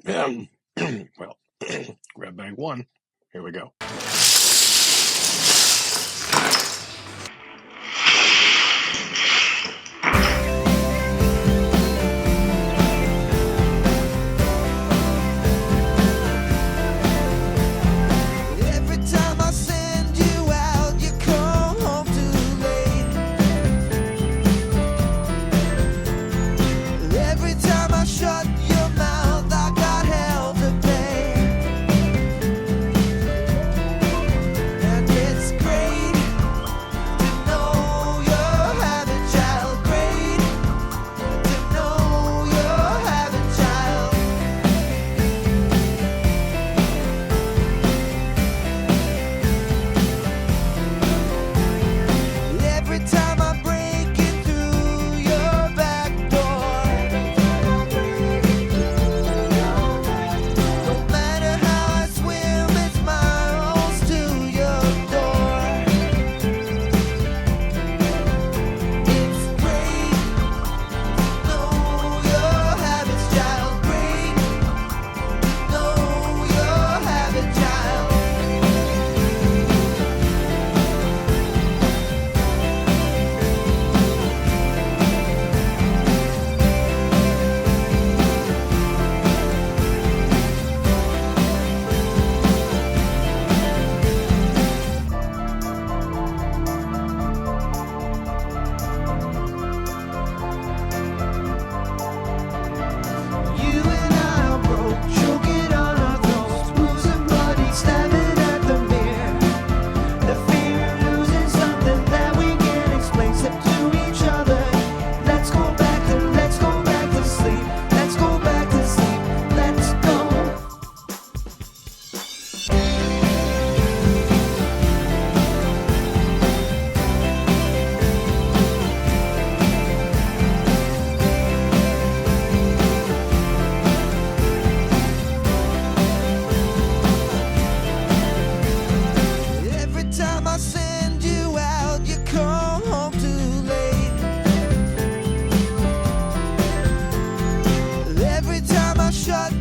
Well, grab bag one. Here we go. Every time I send you out, you come home too late. Every time I shut your mouth, I got hell to pay. And it's great to know you're having child. Great to know you're having child. Every time I break it through your back door, no matter how I swim, it's miles to your door. It's great to know you're having child. Great to know you're having child. You and I are broke, choking on our throats, losing bloody, stabbing at the mirror. The fear of losing something that we can't explain except to each other. Let's go back to sleep. Let's go back to sleep. Let's go. Every time I send you out, you come home too late. Every time I shut